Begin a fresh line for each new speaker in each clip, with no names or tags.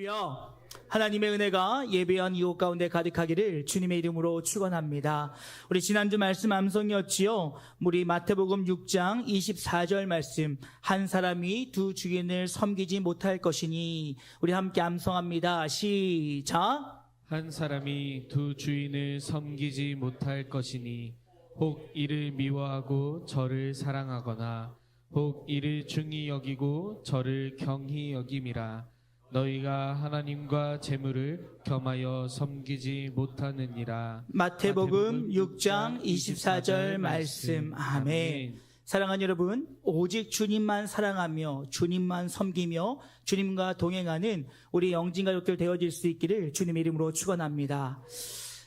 할렐루야. 하나님의 은혜가 예배한 이곳 가운데 가득하기를 주님의 이름으로 축원합니다. 우리 지난주 말씀 암송이었지요. 우리 마태복음 6장 24절 말씀, 한 사람이 두 주인을 섬기지 못할 것이니, 우리 함께 암송합니다. 시작.
한 사람이 두 주인을 섬기지 못할 것이니 혹 이를 미워하고 저를 사랑하거나 혹 이를 중히 여기고 저를 경히 여김이라. 너희가 하나님과 재물을 겸하여 섬기지 못하느니라.
마태복음 6장 24절 말씀. 아멘. 사랑하는 여러분, 오직 주님만 사랑하며 주님만 섬기며 주님과 동행하는 우리 영진가족들 되어질 수 있기를 주님의 이름으로 축원합니다.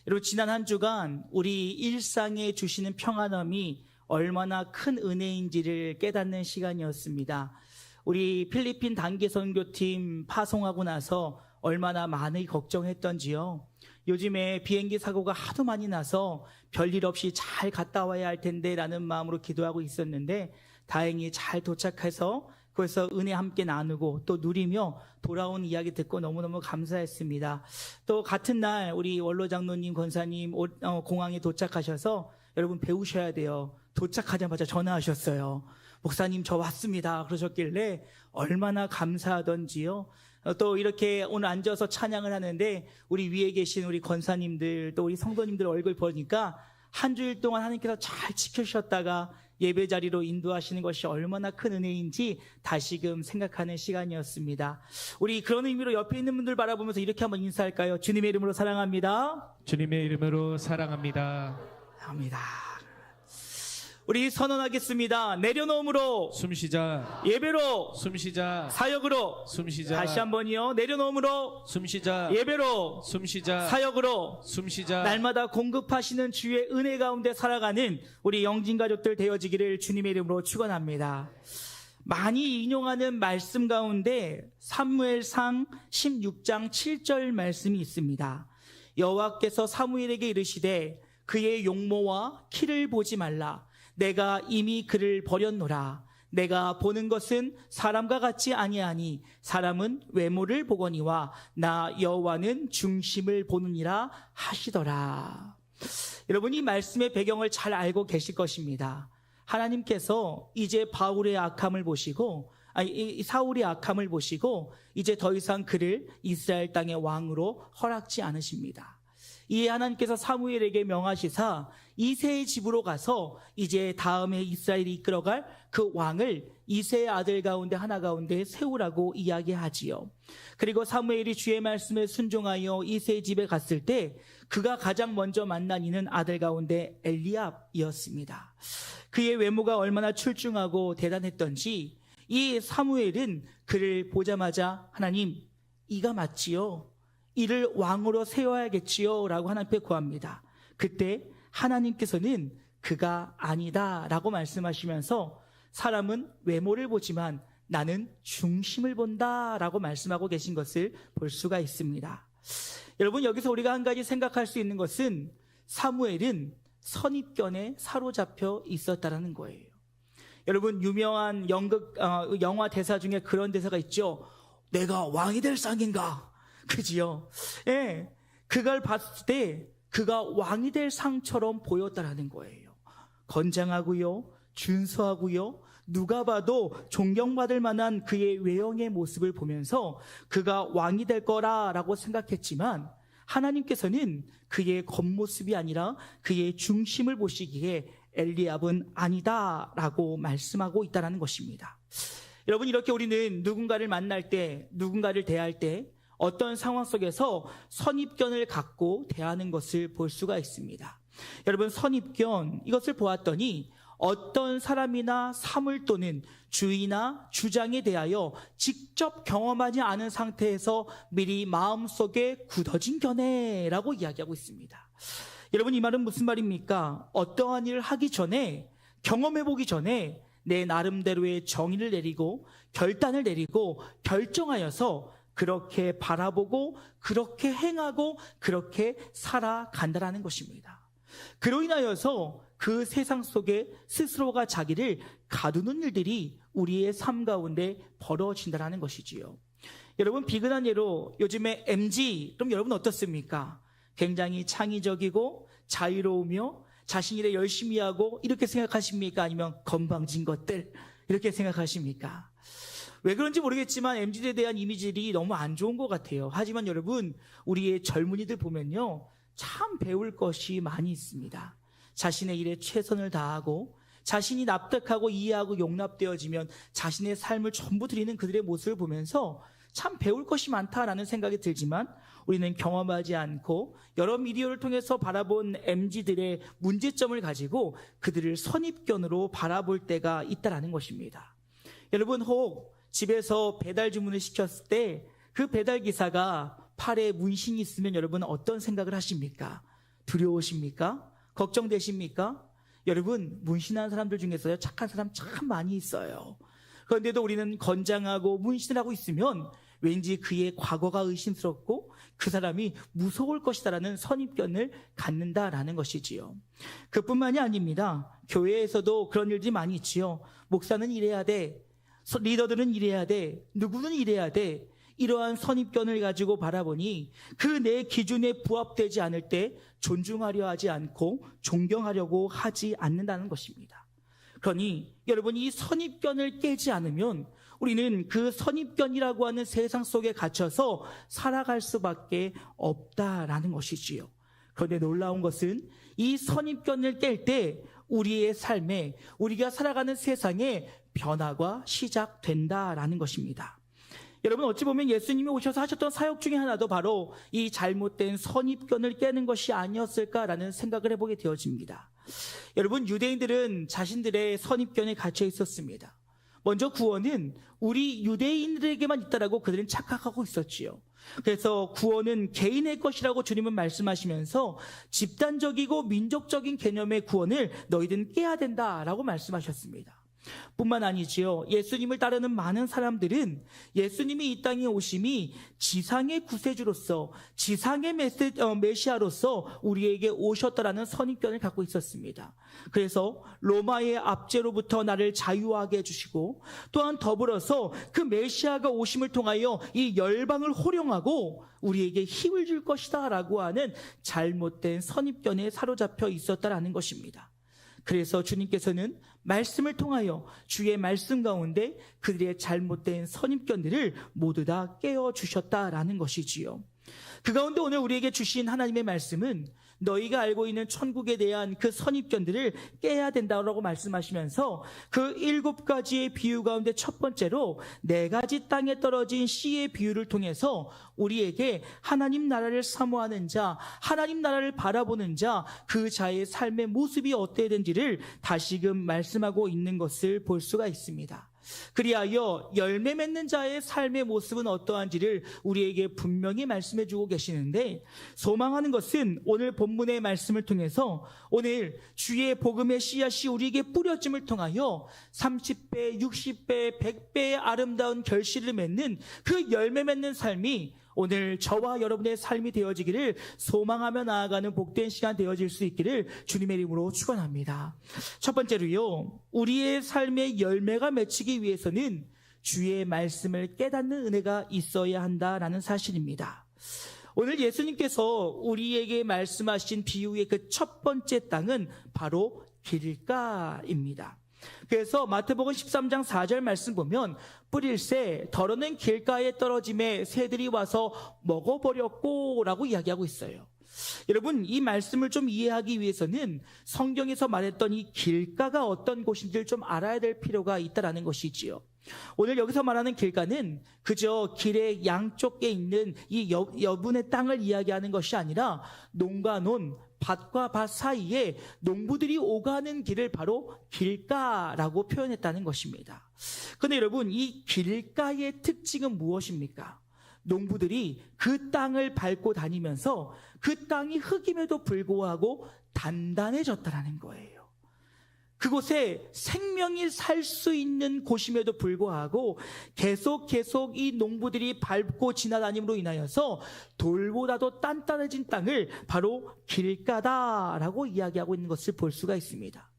여러분, 지난 한 주간 우리 일상에 주시는 평안함이 얼마나 큰 은혜인지를 깨닫는 시간이었습니다. 우리 필리핀 단기 선교팀 파송하고 나서 얼마나 많이 걱정했던지요. 요즘에 비행기 사고가 하도 많이 나서 별일 없이 잘 갔다 와야 할 텐데 라는 마음으로 기도하고 있었는데, 다행히 잘 도착해서 그래서 은혜 함께 나누고 또 누리며 돌아온 이야기 듣고 너무너무 감사했습니다. 또 같은 날 우리 원로 장로님, 권사님 공항에 도착하셔서 여러분 배우셔야 돼요. 도착하자마자 전화하셨어요. 목사님, 저 왔습니다. 그러셨길래 얼마나 감사하던지요. 또 이렇게 오늘 앉아서 찬양을 하는데 우리 위에 계신 우리 권사님들 또 우리 성도님들 얼굴 보니까 한 주일 동안 하나님께서 잘 지켜주셨다가 예배 자리로 인도하시는 것이 얼마나 큰 은혜인지 다시금 생각하는 시간이었습니다. 우리 그런 의미로 옆에 있는 분들 바라보면서 이렇게 한번 인사할까요? 주님의 이름으로 사랑합니다.
주님의 이름으로 사랑합니다.
합니다. 우리 선언하겠습니다. 내려놓음으로
숨쉬자.
예배로
숨쉬자.
사역으로.
숨쉬자.
다시 한번요. 내려놓음으로
숨쉬자.
예배로
숨쉬자.
사역으로.
숨쉬자.
날마다 공급하시는 주의 은혜 가운데 살아가는 우리 영진가족들 되어지기를 주님의 이름으로 축원합니다. 많이 인용하는 말씀 가운데 사무엘상 16장 7절 말씀이 있습니다. 여호와께서 사무엘에게 이르시되 그의 용모와 키를 보지 말라. 내가 이미 그를 버렸노라. 내가 보는 것은 사람과 같지 아니하니 사람은 외모를 보거니와 나 여호와는 중심을 보느니라 하시더라. 여러분, 이 말씀의 배경을 잘 알고 계실 것입니다. 하나님께서 이제 바울의 악함을 보시고 사울의 악함을 보시고 이제 더 이상 그를 이스라엘 땅의 왕으로 허락지 않으십니다. 이에 하나님께서 사무엘에게 명하시사 이새의 집으로 가서 이제 다음에 이스라엘이 이끌어갈 그 왕을 이새의 아들 가운데 하나 가운데 세우라고 이야기하지요. 그리고 사무엘이 주의 말씀에 순종하여 이새의 집에 갔을 때 그가 가장 먼저 만난 이는 아들 가운데 엘리압이었습니다. 그의 외모가 얼마나 출중하고 대단했던지 이 사무엘은 그를 보자마자 하나님, 이가 맞지요? 이를 왕으로 세워야겠지요? 라고 하나님께 구합니다. 그때 하나님께서는 그가 아니다 라고 말씀하시면서 사람은 외모를 보지만 나는 중심을 본다 라고 말씀하고 계신 것을 볼 수가 있습니다. 여러분, 여기서 우리가 한 가지 생각할 수 있는 것은 사무엘은 선입견에 사로잡혀 있었다라는 거예요. 여러분, 유명한 영화 대사 중에 그런 대사가 있죠. 내가 왕이 될 상인가? 그지요? 예, 그걸 봤을 때 그가 왕이 될 상처럼 보였다라는 거예요. 건장하고요, 준수하고요, 누가 봐도 존경받을 만한 그의 외형의 모습을 보면서 그가 왕이 될 거라라고 생각했지만 하나님께서는 그의 겉모습이 아니라 그의 중심을 보시기에 엘리압은 아니다라고 말씀하고 있다는 것입니다. 여러분, 이렇게 우리는 누군가를 만날 때, 누군가를 대할 때 어떤 상황 속에서 선입견을 갖고 대하는 것을 볼 수가 있습니다. 여러분, 선입견, 이것을 보았더니 어떤 사람이나 사물 또는 주의나 주장에 대하여 직접 경험하지 않은 상태에서 미리 마음속에 굳어진 견해라고 이야기하고 있습니다. 여러분, 이 말은 무슨 말입니까? 어떠한 일을 하기 전에, 경험해보기 전에 내 나름대로의 정의를 내리고 결단을 내리고 결정하여서 그렇게 바라보고 그렇게 행하고 그렇게 살아간다라는 것입니다. 그로 인하여서 그 세상 속에 스스로가 자기를 가두는 일들이 우리의 삶 가운데 벌어진다는 것이지요. 여러분, 비근한 예로 요즘에 MG, 그럼 여러분 어떻습니까? 굉장히 창의적이고 자유로우며 자신 일에 열심히 하고 이렇게 생각하십니까? 아니면 건방진 것들 이렇게 생각하십니까? 왜 그런지 모르겠지만 MZ에 대한 이미지들이 너무 안 좋은 것 같아요. 하지만 여러분, 우리의 젊은이들 보면요, 참 배울 것이 많이 있습니다. 자신의 일에 최선을 다하고 자신이 납득하고 이해하고 용납되어지면 자신의 삶을 전부 드리는 그들의 모습을 보면서 참 배울 것이 많다라는 생각이 들지만, 우리는 경험하지 않고 여러 미디어를 통해서 바라본 MZ들의 문제점을 가지고 그들을 선입견으로 바라볼 때가 있다라는 것입니다. 여러분, 혹 집에서 배달 주문을 시켰을 때 그 배달 기사가 팔에 문신이 있으면 여러분 어떤 생각을 하십니까? 두려우십니까? 걱정되십니까? 여러분, 문신한 사람들 중에서요, 착한 사람 참 많이 있어요. 그런데도 우리는 건장하고 문신을 하고 있으면 왠지 그의 과거가 의심스럽고 그 사람이 무서울 것이다라는 선입견을 갖는다라는 것이지요. 그뿐만이 아닙니다. 교회에서도 그런 일들이 많이 있지요. 목사는 이래야 돼, 리더들은 이래야 돼, 누구는 이래야 돼. 이러한 선입견을 가지고 바라보니 그 내 기준에 부합되지 않을 때 존중하려 하지 않고 존경하려고 하지 않는다는 것입니다. 그러니 여러분, 이 선입견을 깨지 않으면 우리는 그 선입견이라고 하는 세상 속에 갇혀서 살아갈 수밖에 없다라는 것이지요. 그런데 놀라운 것은 이 선입견을 깰 때 우리의 삶에, 우리가 살아가는 세상에 변화가 시작된다라는 것입니다. 여러분, 어찌 보면 예수님이 오셔서 하셨던 사역 중에 하나도 바로 이 잘못된 선입견을 깨는 것이 아니었을까라는 생각을 해보게 되어집니다. 여러분, 유대인들은 자신들의 선입견에 갇혀 있었습니다. 먼저 구원은 우리 유대인들에게만 있다라고 그들은 착각하고 있었지요. 그래서 구원은 개인의 것이라고 주님은 말씀하시면서 집단적이고 민족적인 개념의 구원을 너희들은 깨야 된다라고 말씀하셨습니다. 뿐만 아니지요, 예수님을 따르는 많은 사람들은 예수님이 이 땅에 오심이 지상의 구세주로서, 지상의 메시아로서 우리에게 오셨다라는 선입견을 갖고 있었습니다. 그래서 로마의 압제로부터 나를 자유하게 해주시고, 또한 더불어서 그 메시아가 오심을 통하여 이 열방을 호령하고 우리에게 힘을 줄 것이다 라고 하는 잘못된 선입견에 사로잡혀 있었다라는 것입니다. 그래서 주님께서는 말씀을 통하여 주의 말씀 가운데 그들의 잘못된 선입견들을 모두 다 깨어주셨다라는 것이지요. 그 가운데 오늘 우리에게 주신 하나님의 말씀은 너희가 알고 있는 천국에 대한 그 선입견들을 깨야 된다고 말씀하시면서 그 7가지의 비유 가운데 첫 번째로 4가지 땅에 떨어진 씨의 비유를 통해서 우리에게 하나님 나라를 사모하는 자, 하나님 나라를 바라보는 자, 그 자의 삶의 모습이 어때야 되는지를 다시금 말씀하고 있는 것을 볼 수가 있습니다. 그리하여 열매 맺는 자의 삶의 모습은 어떠한지를 우리에게 분명히 말씀해 주고 계시는데, 소망하는 것은 오늘 본문의 말씀을 통해서 오늘 주의 복음의 씨앗이 우리에게 뿌려짐을 통하여 30배, 60배, 100배의 아름다운 결실을 맺는 그 열매 맺는 삶이 오늘 저와 여러분의 삶이 되어지기를 소망하며 나아가는 복된 시간 되어질 수 있기를 주님의 이름으로 축원합니다. 첫 번째로요, 우리의 삶의 열매가 맺히기 위해서는 주의 말씀을 깨닫는 은혜가 있어야 한다라는 사실입니다. 오늘 예수님께서 우리에게 말씀하신 비유의 그 첫 번째 땅은 바로 길가입니다. 그래서 마태복음 13장 4절 말씀 보면 뿌릴새 더러는 길가에 떨어짐에 새들이 와서 먹어버렸고 라고 이야기하고 있어요. 여러분, 이 말씀을 좀 이해하기 위해서는 성경에서 말했던 이 길가가 어떤 곳인지를 좀 알아야 될 필요가 있다는 것이지요. 오늘 여기서 말하는 길가는 그저 길의 양쪽에 있는 이 여분의 땅을 이야기하는 것이 아니라 농과 논, 밭과 밭 사이에 농부들이 오가는 길을 바로 길가라고 표현했다는 것입니다. 그런데 여러분, 이 길가의 특징은 무엇입니까? 농부들이 그 땅을 밟고 다니면서 그 땅이 흙임에도 불구하고 단단해졌다는 거예요. 그곳에 생명이 살 수 있는 곳임에도 불구하고 계속 이 농부들이 밟고 지나다님으로 인하여서 돌보다도 단단해진 땅을 바로 길가다라고 이야기하고 있는 것을 볼 수가 있습니다.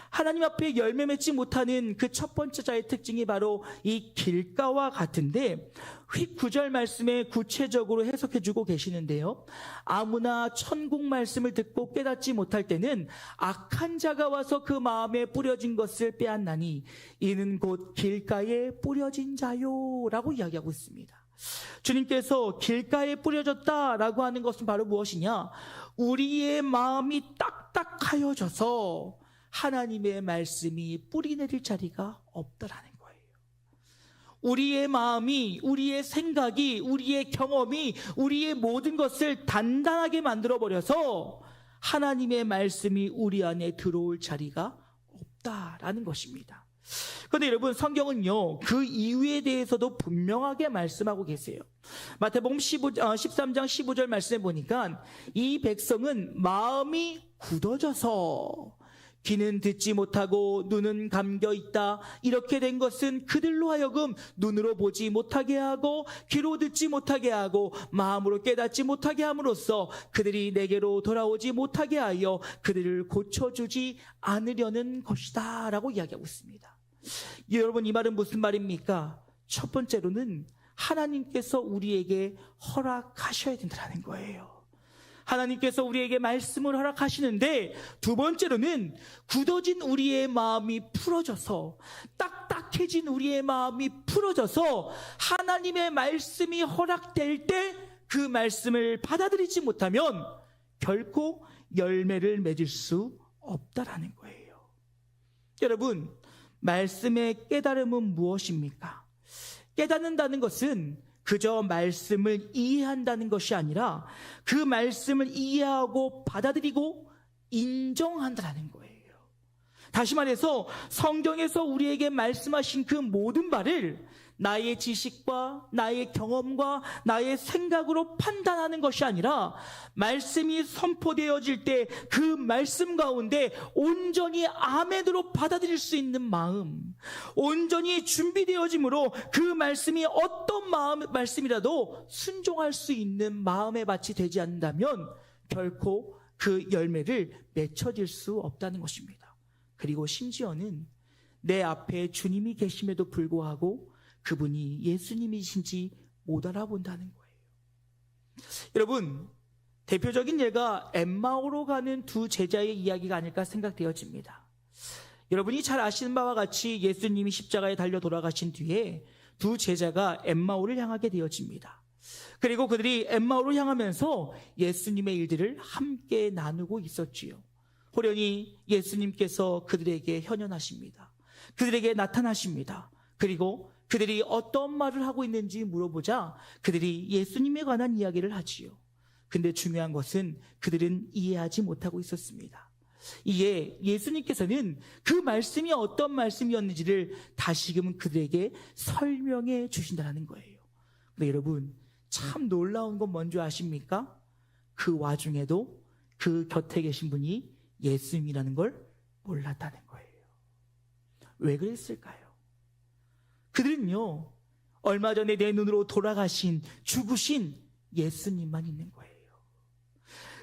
하나님 앞에 열매 맺지 못하는 그 첫 번째 자의 특징이 바로 이 길가와 같은데, 9절 말씀에 구체적으로 해석해주고 계시는데요. 아무나 천국 말씀을 듣고 깨닫지 못할 때는 악한 자가 와서 그 마음에 뿌려진 것을 빼앗나니 이는 곧 길가에 뿌려진 자요 라고 이야기하고 있습니다. 주님께서 길가에 뿌려졌다라고 하는 것은 바로 무엇이냐? 우리의 마음이 딱딱하여져서 하나님의 말씀이 뿌리 내릴 자리가 없다라는 거예요. 우리의 마음이, 우리의 생각이, 우리의 경험이, 우리의 모든 것을 단단하게 만들어버려서 하나님의 말씀이 우리 안에 들어올 자리가 없다라는 것입니다. 그런데 여러분, 성경은요, 그 이유에 대해서도 분명하게 말씀하고 계세요. 마태복음 13장 15절 말씀에 보니까 이 백성은 마음이 굳어져서 귀는 듣지 못하고 눈은 감겨 있다. 이렇게 된 것은 그들로 하여금 눈으로 보지 못하게 하고 귀로 듣지 못하게 하고 마음으로 깨닫지 못하게 함으로써 그들이 내게로 돌아오지 못하게 하여 그들을 고쳐주지 않으려는 것이다 라고 이야기하고 있습니다. 여러분, 이 말은 무슨 말입니까? 첫 번째로는 하나님께서 우리에게 허락하셔야 된다는 거예요. 하나님께서 우리에게 말씀을 허락하시는데, 두 번째로는 굳어진 우리의 마음이 풀어져서, 딱딱해진 우리의 마음이 풀어져서 하나님의 말씀이 허락될 때 그 말씀을 받아들이지 못하면 결코 열매를 맺을 수 없다라는 거예요. 여러분, 말씀의 깨달음은 무엇입니까? 깨닫는다는 것은 그저 말씀을 이해한다는 것이 아니라 그 말씀을 이해하고 받아들이고 인정한다는 거예요. 다시 말해서 성경에서 우리에게 말씀하신 그 모든 바를 나의 지식과 나의 경험과 나의 생각으로 판단하는 것이 아니라 말씀이 선포되어질 때 그 말씀 가운데 온전히 아멘으로 받아들일 수 있는 마음, 온전히 준비되어짐으로 그 말씀이 어떤 말씀이라도 순종할 수 있는 마음의 밭이 되지 않는다면 결코 그 열매를 맺혀질 수 없다는 것입니다. 그리고 심지어는 내 앞에 주님이 계심에도 불구하고 그분이 예수님이신지 못 알아본다는 거예요. 여러분, 대표적인 예가 엠마오로 가는 두 제자의 이야기가 아닐까 생각되어집니다. 여러분이 잘 아시는 바와 같이 예수님이 십자가에 달려 돌아가신 뒤에 두 제자가 엠마오를 향하게 되어집니다. 그리고 그들이 엠마오로 향하면서 예수님의 일들을 함께 나누고 있었지요. 호련히 예수님께서 그들에게 현현하십니다. 그들에게 나타나십니다. 그리고 그들이 어떤 말을 하고 있는지 물어보자 그들이 예수님에 관한 이야기를 하지요. 근데 중요한 것은 그들은 이해하지 못하고 있었습니다. 이에 예수님께서는 그 말씀이 어떤 말씀이었는지를 다시금 그들에게 설명해 주신다는 거예요. 근데 여러분, 참 놀라운 건 뭔지 아십니까? 그 와중에도 그 곁에 계신 분이 예수님이라는 걸 몰랐다는 거예요. 왜 그랬을까요? 그들은요, 얼마 전에 내 눈으로 돌아가신, 죽으신 예수님만 있는 거예요.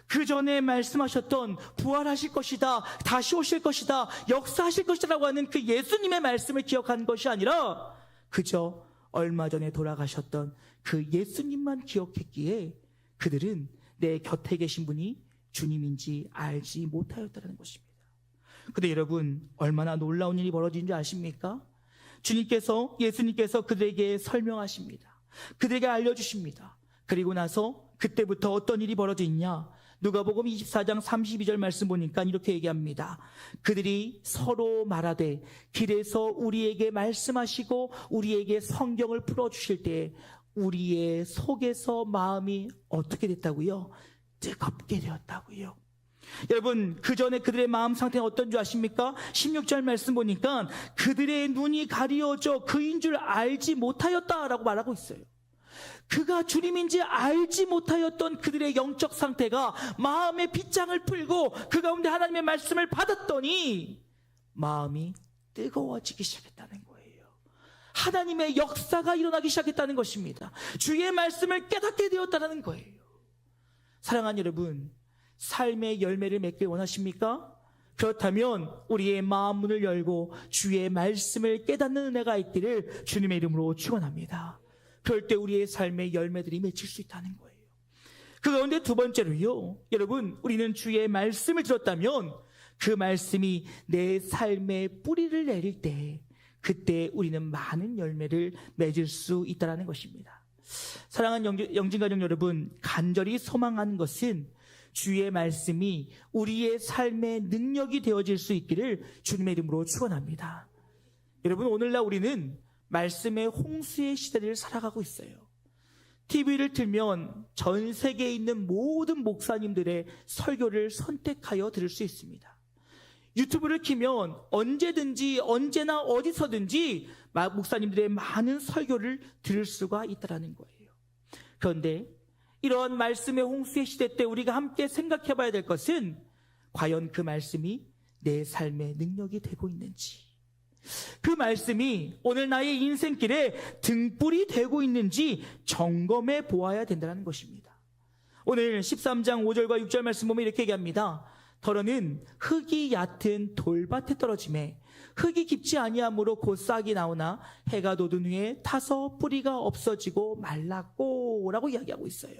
그 전에 말씀하셨던 부활하실 것이다, 다시 오실 것이다, 역사하실 것이라고 하는 그 예수님의 말씀을 기억한 것이 아니라 그저 얼마 전에 돌아가셨던 그 예수님만 기억했기에 그들은 내 곁에 계신 분이 주님인지 알지 못하였다는 것입니다. 근데 여러분, 얼마나 놀라운 일이 벌어진 줄 아십니까? 예수님께서 그들에게 설명하십니다. 그들에게 알려주십니다. 그리고 나서 그때부터 어떤 일이 벌어지냐? 누가복음 24장 32절 말씀 보니까 이렇게 얘기합니다. 그들이 서로 말하되 길에서 우리에게 말씀하시고 우리에게 성경을 풀어주실 때 우리의 속에서 마음이 어떻게 됐다고요? 뜨겁게 되었다고요. 여러분, 그 전에 그들의 마음 상태가 어떤 줄 아십니까? 16절 말씀 보니까 그들의 눈이 가리워져 그인 줄 알지 못하였다라고 말하고 있어요. 그가 주님인지 알지 못하였던 그들의 영적 상태가 마음의 빗장을 풀고 그 가운데 하나님의 말씀을 받았더니 마음이 뜨거워지기 시작했다는 거예요. 하나님의 역사가 일어나기 시작했다는 것입니다. 주의 말씀을 깨닫게 되었다는 거예요. 사랑하는 여러분, 삶의 열매를 맺길 원하십니까? 그렇다면 우리의 마음 문을 열고 주의 말씀을 깨닫는 은혜가 있기를 주님의 이름으로 축원합니다. 그럴 때 우리의 삶의 열매들이 맺힐 수 있다는 거예요. 그 가운데 두 번째로요, 여러분, 우리는 주의 말씀을 들었다면 그 말씀이 내 삶에 뿌리를 내릴 때, 그때 우리는 많은 열매를 맺을 수 있다는 것입니다. 사랑하는 영진가족 여러분, 간절히 소망하는 것은 주의 말씀이 우리의 삶의 능력이 되어질 수 있기를 주님의 이름으로 축원합니다. 여러분, 오늘날 우리는 말씀의 홍수의 시대를 살아가고 있어요. TV를 틀면 전 세계에 있는 모든 목사님들의 설교를 선택하여 들을 수 있습니다. 유튜브를 키면 언제든지 언제나 어디서든지 목사님들의 많은 설교를 들을 수가 있다는 거예요. 그런데 이러한 말씀의 홍수의 시대 때 우리가 함께 생각해 봐야 될 것은 과연 그 말씀이 내 삶의 능력이 되고 있는지, 그 말씀이 오늘 나의 인생길에 등불이 되고 있는지 점검해 보아야 된다는 것입니다. 오늘 13장 5절과 6절 말씀 보면 이렇게 얘기합니다. 더러는 흙이 얕은 돌밭에 떨어지매 흙이 깊지 아니하므로 곧 싹이 나오나 해가 돋은 후에 타서 뿌리가 없어지고 말랐고 라고 이야기하고 있어요.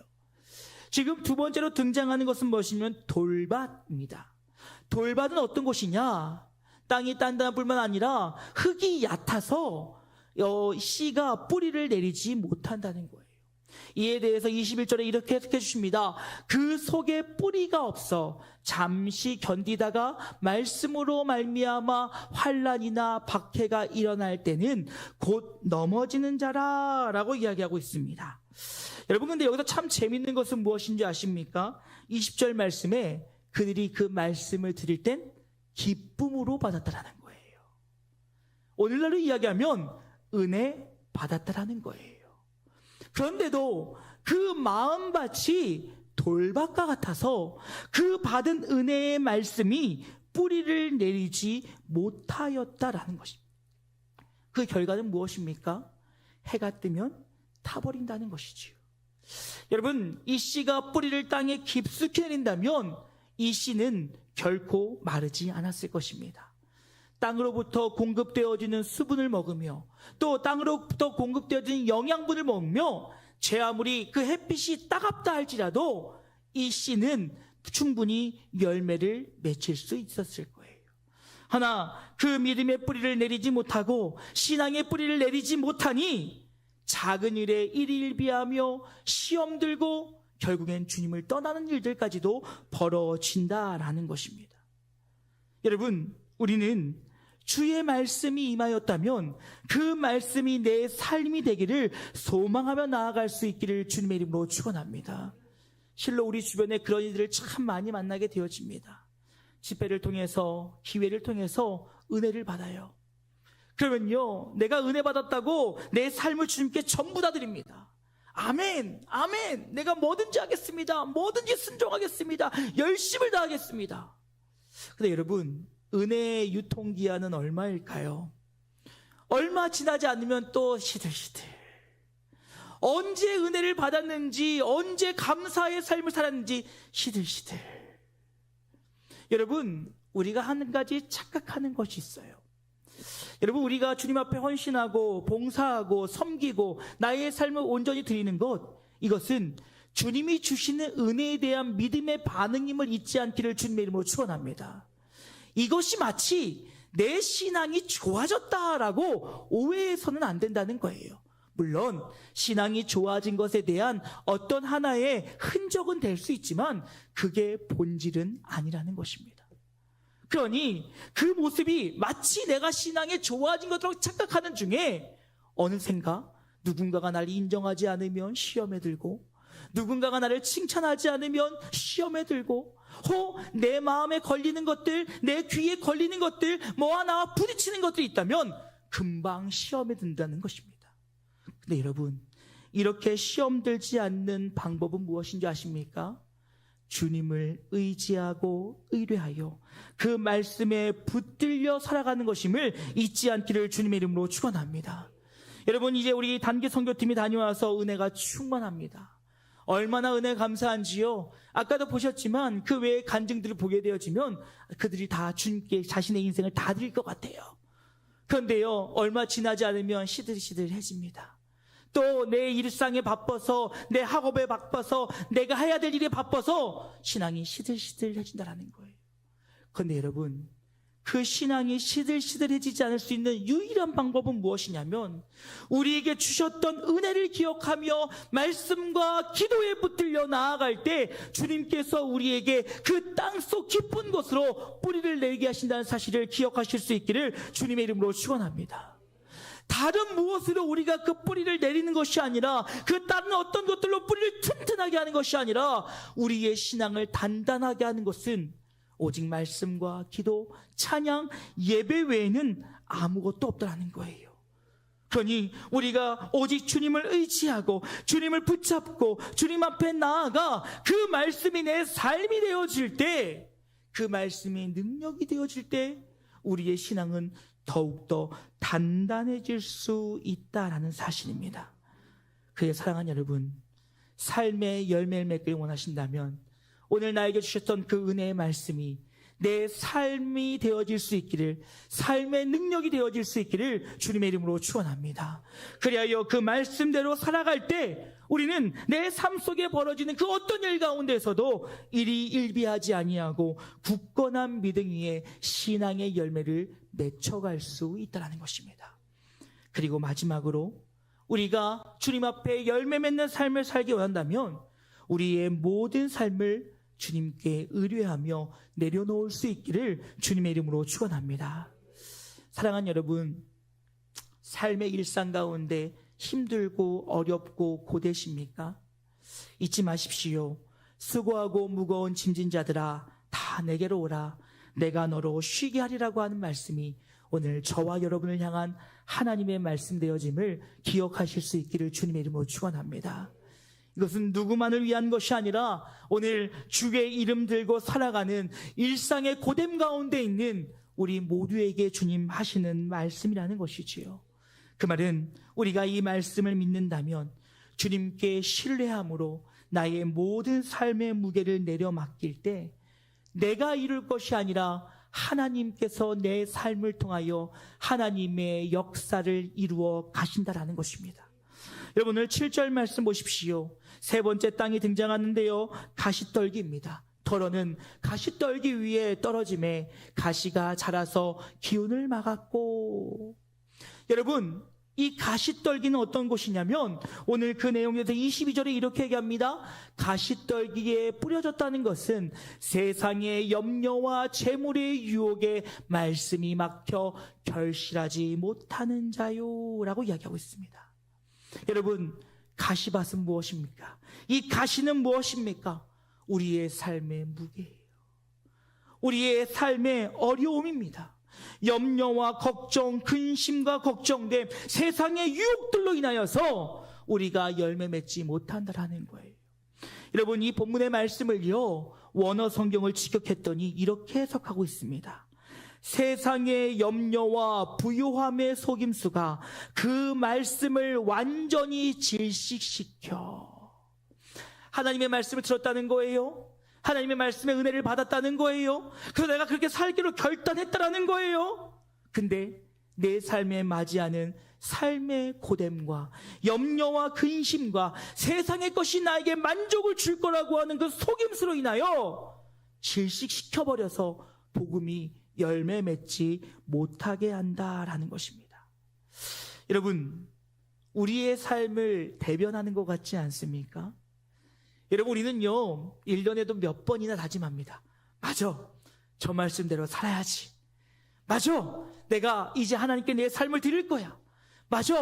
지금 두 번째로 등장하는 것은 무엇이냐면 돌밭입니다. 돌밭은 어떤 곳이냐? 땅이 단단한 뿐만 아니라 흙이 얕아서 씨가 뿌리를 내리지 못한다는 거예요. 이에 대해서 21절에 이렇게 해석해 주십니다. 그 속에 뿌리가 없어 잠시 견디다가 말씀으로 말미암아 환난이나 박해가 일어날 때는 곧 넘어지는 자라 라고 이야기하고 있습니다. 여러분, 근데 여기서 참 재밌는 것은 무엇인지 아십니까? 20절 말씀에 그들이 그 말씀을 들을 땐 기쁨으로 받았다라는 거예요. 오늘날로 이야기하면 은혜 받았다라는 거예요. 그런데도 그 마음밭이 돌밭과 같아서 그 받은 은혜의 말씀이 뿌리를 내리지 못하였다라는 것입니다. 그 결과는 무엇입니까? 해가 뜨면 타버린다는 것이지요. 여러분, 이 씨가 뿌리를 땅에 깊숙이 내린다면 이 씨는 결코 마르지 않았을 것입니다. 땅으로부터 공급되어지는 수분을 먹으며 또 땅으로부터 공급되어지는 영양분을 먹으며 제 아무리 그 햇빛이 따갑다 할지라도 이 씨는 충분히 열매를 맺힐 수 있었을 거예요. 하나, 그 믿음의 뿌리를 내리지 못하고 신앙의 뿌리를 내리지 못하니 작은 일에 일일비하며 시험 들고 결국엔 주님을 떠나는 일들까지도 벌어진다라는 것입니다. 여러분, 우리는 주의 말씀이 임하였다면 그 말씀이 내 삶이 되기를 소망하며 나아갈 수 있기를 주님의 이름으로 축원합니다. 실로 우리 주변에 그런 이들을 참 많이 만나게 되어집니다. 집회를 통해서, 기회를 통해서 은혜를 받아요. 그러면요, 내가 은혜 받았다고 내 삶을 주님께 전부 다 드립니다. 아멘, 아멘. 내가 뭐든지 하겠습니다. 뭐든지 순종하겠습니다. 열심을 다하겠습니다. 근데 여러분, 은혜의 유통기한은 얼마일까요? 얼마 지나지 않으면 또 시들시들. 언제 은혜를 받았는지, 언제 감사의 삶을 살았는지 시들시들. 여러분, 우리가 한 가지 착각하는 것이 있어요. 여러분, 우리가 주님 앞에 헌신하고 봉사하고 섬기고 나의 삶을 온전히 드리는 것, 이것은 주님이 주시는 은혜에 대한 믿음의 반응임을 잊지 않기를 주님의 이름으로 축원합니다. 이것이 마치 내 신앙이 좋아졌다라고 오해해서는 안 된다는 거예요. 물론 신앙이 좋아진 것에 대한 어떤 하나의 흔적은 될 수 있지만 그게 본질은 아니라는 것입니다. 그러니 그 모습이 마치 내가 신앙이 좋아진 것처럼 착각하는 중에 어느샌가 누군가가 나를 인정하지 않으면 시험에 들고, 누군가가 나를 칭찬하지 않으면 시험에 들고, 내 마음에 걸리는 것들, 내 귀에 걸리는 것들, 뭐와 나와 부딪히는 것들이 있다면 금방 시험에 든다는 것입니다. 근데 여러분, 이렇게 시험 들지 않는 방법은 무엇인지 아십니까? 주님을 의지하고 의뢰하여 그 말씀에 붙들려 살아가는 것임을 잊지 않기를 주님의 이름으로 축원합니다. 여러분, 이제 우리 단기 선교팀이 다녀와서 은혜가 충만합니다. 얼마나 은혜 감사한지요. 아까도 보셨지만 그 외의 간증들을 보게 되어지면 그들이 다 주님께 자신의 인생을 다 드릴 것 같아요. 그런데요, 얼마 지나지 않으면 시들시들해집니다. 또 내 일상에 바빠서, 내 학업에 바빠서, 내가 해야 될 일에 바빠서 신앙이 시들시들해진다는 거예요. 그런데 여러분, 그 신앙이 시들시들해지지 않을 수 있는 유일한 방법은 무엇이냐면 우리에게 주셨던 은혜를 기억하며 말씀과 기도에 붙들려 나아갈 때 주님께서 우리에게 그 땅속 깊은 곳으로 뿌리를 내리게 하신다는 사실을 기억하실 수 있기를 주님의 이름으로 축원합니다. 다른 무엇으로 우리가 그 뿌리를 내리는 것이 아니라, 그 다른 어떤 것들로 뿌리를 튼튼하게 하는 것이 아니라, 우리의 신앙을 단단하게 하는 것은 오직 말씀과 기도, 찬양, 예배 외에는 아무것도 없다는 거예요. 그러니 우리가 오직 주님을 의지하고 주님을 붙잡고 주님 앞에 나아가 그 말씀이 내 삶이 되어질 때, 그 말씀이 능력이 되어질 때 우리의 신앙은 더욱더 단단해질 수 있다라는 사실입니다. 그의 사랑하는 여러분, 삶의 열매를 맺기를 원하신다면 오늘 나에게 주셨던 그 은혜의 말씀이 내 삶이 되어질 수 있기를, 삶의 능력이 되어질 수 있기를 주님의 이름으로 축원합니다. 그리하여 그 말씀대로 살아갈 때 우리는 내 삶 속에 벌어지는 그 어떤 일 가운데서도 일이 일비하지 아니하고 굳건한 믿음 위에 신앙의 열매를 맺혀갈 수 있다는 것입니다. 그리고 마지막으로 우리가 주님 앞에 열매 맺는 삶을 살기 원한다면 우리의 모든 삶을 주님께 의뢰하며 내려놓을 수 있기를 주님의 이름으로 축원합니다. 사랑하는 여러분, 삶의 일상 가운데 힘들고 어렵고 고되십니까? 잊지 마십시오. 수고하고 무거운 짐진 자들아 다 내게로 오라. 내가 너로 쉬게 하리라고 하는 말씀이 오늘 저와 여러분을 향한 하나님의 말씀 되어짐을 기억하실 수 있기를 주님의 이름으로 축원합니다. 이것은 누구만을 위한 것이 아니라 오늘 주의 이름 들고 살아가는 일상의 고됨 가운데 있는 우리 모두에게 주님 하시는 말씀이라는 것이지요. 그 말은 우리가 이 말씀을 믿는다면 주님께 신뢰함으로 나의 모든 삶의 무게를 내려 맡길 때 내가 이룰 것이 아니라 하나님께서 내 삶을 통하여 하나님의 역사를 이루어 가신다라는 것입니다. 여러분, 오늘 7절 말씀 보십시오. 세 번째 땅이 등장하는데요, 가시떨기입니다. 더러는 가시떨기 위에 떨어짐에 가시가 자라서 기운을 막았고. 여러분, 이 가시떨기는 어떤 곳이냐면 오늘 그 내용에서 22절에 이렇게 얘기합니다. 가시떨기에 뿌려졌다는 것은 세상의 염려와 재물의 유혹에 말씀이 막혀 결실하지 못하는 자요 라고 이야기하고 있습니다. 여러분, 가시밭은 무엇입니까? 이 가시는 무엇입니까? 우리의 삶의 무게예요. 우리의 삶의 어려움입니다. 염려와 걱정, 근심과 걱정됨, 세상의 유혹들로 인하여서 우리가 열매 맺지 못한다라는 거예요. 여러분, 이 본문의 말씀을요, 원어 성경을 직역했더니 이렇게 해석하고 있습니다. 세상의 염려와 부요함의 속임수가 그 말씀을 완전히 질식시켜. 하나님의 말씀을 들었다는 거예요. 하나님의 말씀의 은혜를 받았다는 거예요. 그래서 내가 그렇게 살기로 결단했다라는 거예요. 근데 내 삶에 맞이하는 삶의 고됨과 염려와 근심과 세상의 것이 나에게 만족을 줄 거라고 하는 그 속임수로 인하여 질식시켜버려서 복음이 열매 맺지 못하게 한다라는 것입니다. 여러분, 우리의 삶을 대변하는 것 같지 않습니까? 여러분, 우리는요 1년에도 몇 번이나 다짐합니다. 맞아, 저 말씀대로 살아야지. 맞아, 내가 이제 하나님께 내 삶을 드릴 거야. 맞아,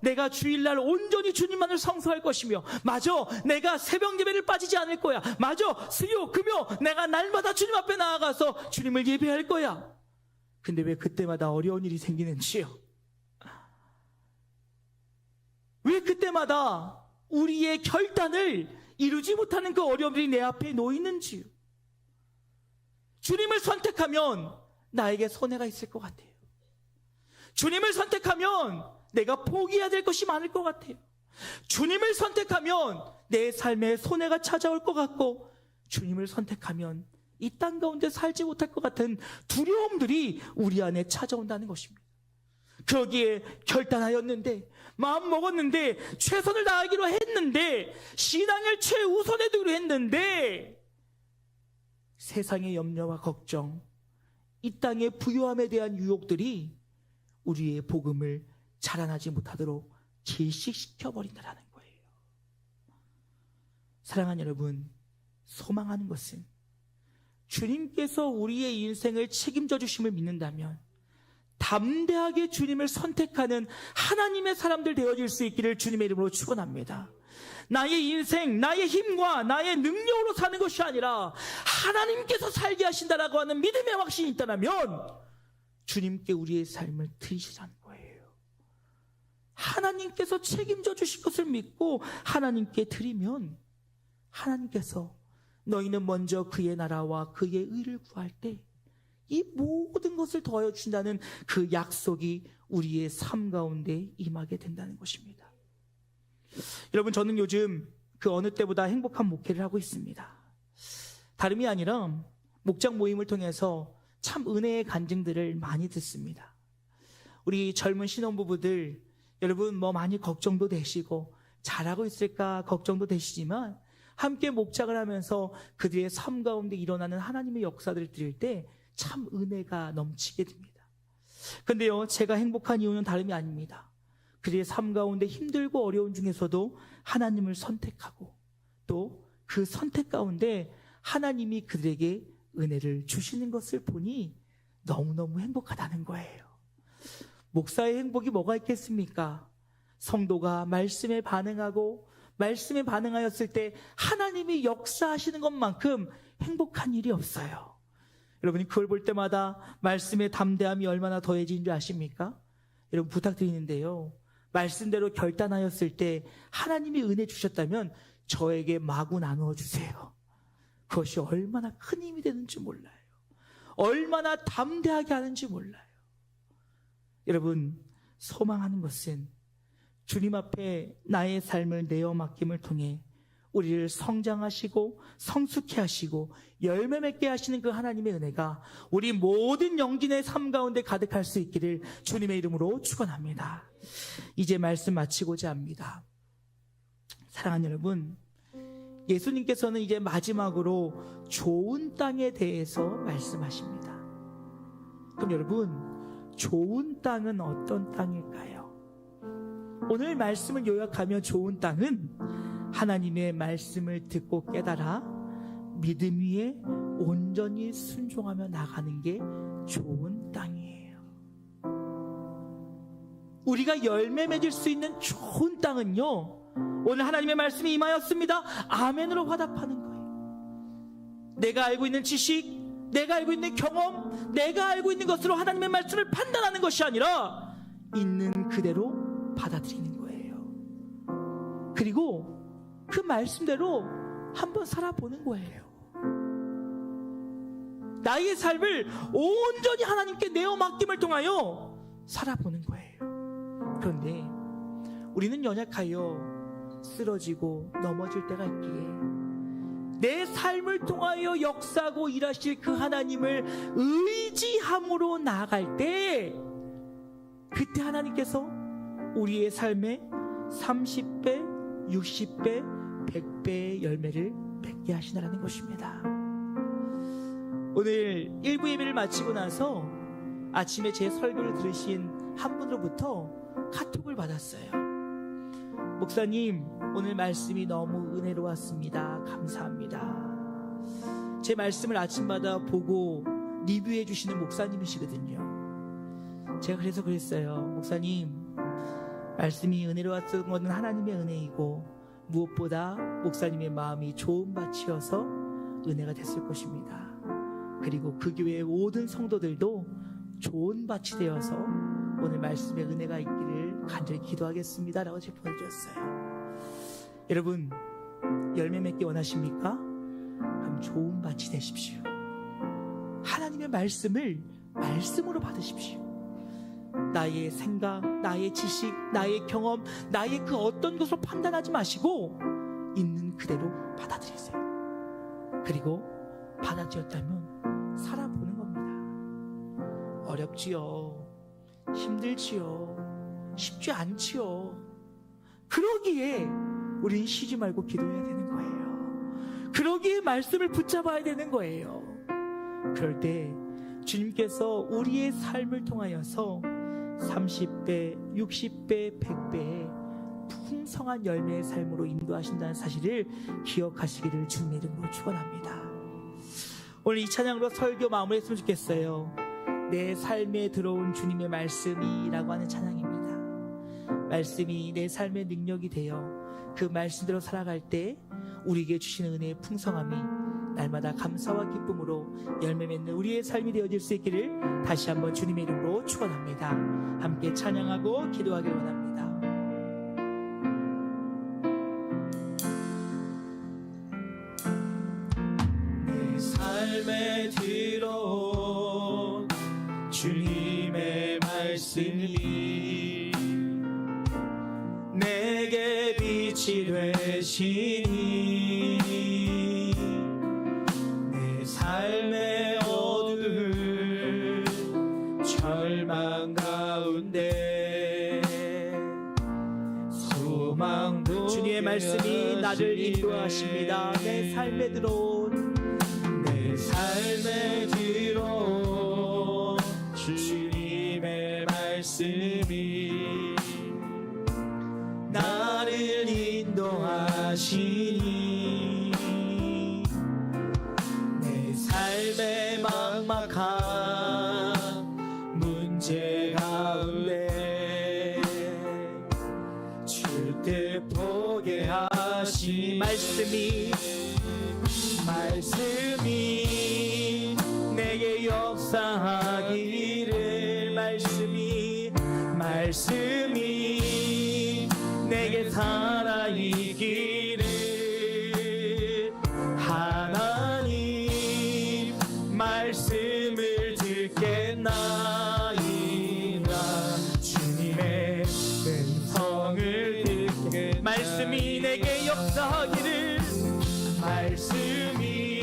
내가 주일날 온전히 주님만을 성수할 것이며, 맞아, 내가 새벽 예배를 빠지지 않을 거야. 맞아, 수요 금요 내가 날마다 주님 앞에 나아가서 주님을 예배할 거야. 근데 왜 그때마다 어려운 일이 생기는지요? 왜 그때마다 우리의 결단을 이루지 못하는 그 어려움들이 내 앞에 놓이는지요? 주님을 선택하면 나에게 손해가 있을 것 같아요. 주님을 선택하면 내가 포기해야 될 것이 많을 것 같아요. 주님을 선택하면 내 삶에 손해가 찾아올 것 같고, 주님을 선택하면 이 땅 가운데 살지 못할 것 같은 두려움들이 우리 안에 찾아온다는 것입니다. 거기에 결단하였는데, 마음 먹었는데, 최선을 다하기로 했는데, 신앙을 최우선에 두기로 했는데, 세상의 염려와 걱정, 이 땅의 부유함에 대한 유혹들이 우리의 복음을 자라나지 못하도록 질식시켜버린다는 거예요. 사랑하는 여러분, 소망하는 것은 주님께서 우리의 인생을 책임져 주심을 믿는다면 담대하게 주님을 선택하는 하나님의 사람들 되어질 수 있기를 주님의 이름으로 축원합니다. 나의 인생, 나의 힘과 나의 능력으로 사는 것이 아니라 하나님께서 살게 하신다라고 하는 믿음의 확신이 있다면 주님께 우리의 삶을 드리시라는 거예요. 하나님께서 책임져 주실 것을 믿고 하나님께 드리면 하나님께서 너희는 먼저 그의 나라와 그의 의를 구할 때 이 모든 것을 더하여 준다는 그 약속이 우리의 삶 가운데 임하게 된다는 것입니다. 여러분, 저는 요즘 그 어느 때보다 행복한 목회를 하고 있습니다. 다름이 아니라 목장 모임을 통해서 참 은혜의 간증들을 많이 듣습니다. 우리 젊은 신혼부부들, 여러분 많이 걱정도 되시고 잘하고 있을까 걱정도 되시지만 함께 목장을 하면서 그들의 삶 가운데 일어나는 하나님의 역사들을 들을 때 참 은혜가 넘치게 됩니다. 근데요, 제가 행복한 이유는 다름이 아닙니다. 그들의 삶 가운데 힘들고 어려운 중에서도 하나님을 선택하고 또 그 선택 가운데 하나님이 그들에게 은혜를 주시는 것을 보니 너무너무 행복하다는 거예요. 목사의 행복이 뭐가 있겠습니까? 성도가 말씀에 반응하고 말씀에 반응하였을 때 하나님이 역사하시는 것만큼 행복한 일이 없어요. 여러분이 그걸 볼 때마다 말씀의 담대함이 얼마나 더해진 줄 아십니까? 여러분, 부탁드리는데요, 말씀대로 결단하였을 때 하나님이 은혜 주셨다면 저에게 마구 나누어 주세요. 그것이 얼마나 큰 힘이 되는지 몰라요. 얼마나 담대하게 하는지 몰라요. 여러분, 소망하는 것은 주님 앞에 나의 삶을 내어 맡김을 통해 우리를 성장하시고 성숙해 하시고 열매 맺게 하시는 그 하나님의 은혜가 우리 모든 영진의 삶 가운데 가득할 수 있기를 주님의 이름으로 축원합니다. 이제 말씀 마치고자 합니다. 사랑하는 여러분, 예수님께서는 이제 마지막으로 좋은 땅에 대해서 말씀하십니다. 그럼 여러분, 좋은 땅은 어떤 땅일까요? 오늘 말씀을 요약하면 좋은 땅은 하나님의 말씀을 듣고 깨달아 믿음 위에 온전히 순종하며 나가는 게 좋은 땅이에요. 우리가 열매 맺을 수 있는 좋은 땅은요, 오늘 하나님의 말씀이 임하였습니다, 아멘으로 화답하는 거예요. 내가 알고 있는 지식, 내가 알고 있는 경험, 내가 알고 있는 것으로 하나님의 말씀을 판단하는 것이 아니라 있는 그대로 받아들이는 거예요. 그리고 그 말씀대로 한번 살아보는 거예요. 나의 삶을 온전히 하나님께 내어 맡김을 통하여 살아보는 거예요. 그런데 우리는 연약하여 쓰러지고 넘어질 때가 있기에 내 삶을 통하여 역사하고 일하실 그 하나님을 의지함으로 나아갈 때, 그때 하나님께서 우리의 삶에 30배, 60배, 100배의 열매를 맺게 하시나라는 것입니다. 오늘 1부 예배를 마치고 나서 아침에 제 설교를 들으신 한 분으로부터 카톡을 받았어요. 목사님, 오늘 말씀이 너무 은혜로웠습니다. 감사합니다. 제 말씀을 아침마다 보고 리뷰해 주시는 목사님이시거든요. 제가 그래서 그랬어요. 목사님, 말씀이 은혜로웠던 것은 하나님의 은혜이고 무엇보다 목사님의 마음이 좋은 밭이어서 은혜가 됐을 것입니다. 그리고 그 교회의 모든 성도들도 좋은 밭이 되어서 오늘 말씀의 은혜가 있기를 간절히 기도하겠습니다 라고 제가 보내주었어요. 여러분, 열매 맺기 원하십니까? 그럼 좋은 밭이 되십시오. 하나님의 말씀을 말씀으로 받으십시오. 나의 생각, 나의 지식, 나의 경험, 나의 그 어떤 것을 판단하지 마시고 있는 그대로 받아들이세요. 그리고 받아들였다면 살아보는 겁니다. 어렵지요. 힘들지요. 쉽지 않지요. 그러기에 우린 쉬지 말고 기도해야 되는 거예요. 그러기에 말씀을 붙잡아야 되는 거예요. 그럴 때 주님께서 우리의 삶을 통하여서 30배, 60배, 100배의 풍성한 열매의 삶으로 인도하신다는 사실을 기억하시기를 주님의 이름으로 축원합니다. 오늘 이 찬양으로 설교 마무리했으면 좋겠어요. 내 삶에 들어온 주님의 말씀이라고 하는 찬양입니다. 말씀이 내 삶의 능력이 되어 그 말씀대로 살아갈 때 우리에게 주시는 은혜의 풍성함이 날마다 감사와 기쁨으로 열매 맺는 우리의 삶이 되어질 수 있기를 다시 한번 주님의 이름으로 축원합니다. 함께 찬양하고 기도하길 원합니다. 내 삶에 들어온 주님의 말씀이 내게 빛이 되시니 내 삶의 어두운 절망 가운데 소망도 주님의 말씀이 나를 인도하십니다. 내 삶에 들어온 주님의 말씀이 나를 인도하시니 내 삶의 막막한 문제 가운데 주뜻 보게 하신 말씀이 내게 역사하기를 말씀이 내게 살아있기를 하나님 말씀을 듣겠나이다. 주님의 음성을 듣겠나이다. 말씀이 내게 역사하기를 말씀이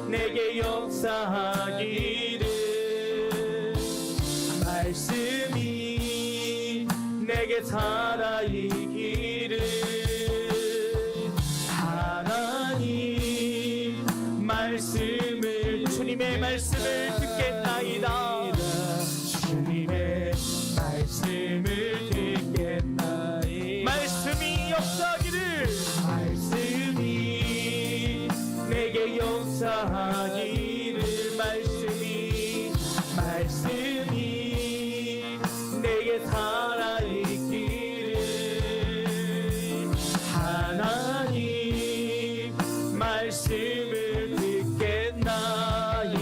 내게 역사하기를 말씀이 내게 살아있기를 하나님 말씀을 주님의 말씀을 듣겠나이다. 주님의 말씀을 듣겠나이다. 말씀이 역사하기를 말씀이 내게 역사하기를 말씀이 내게 살아있기를 하나님 말씀을 듣겠나이다.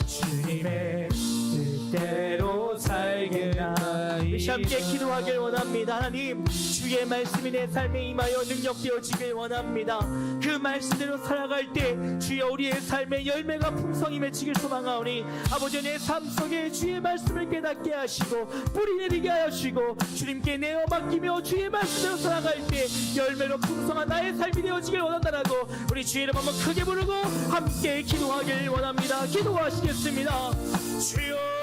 주님의 뜻대로 살겠나이다. 함께 기도하길 원합니다. 하나님 주의 말씀이 내 삶에 임하여 능력되어지길 원합니다. 그 말씀대로 살아갈 때 주여 우리의 삶의 열매가 풍성히 맺히길 소망하오니 아버지 내 삶 속에 주의 말씀을 깨닫게 하시고 뿌리 내리게 하시고 주님께 내어 맡기며 주의 말씀대로 살아갈 때 열매로 풍성한 나의 삶이 되어지길 원한다라고 우리 주의 이름 한번 크게 부르고 함께 기도하길 원합니다. 기도하시겠습니다. 주여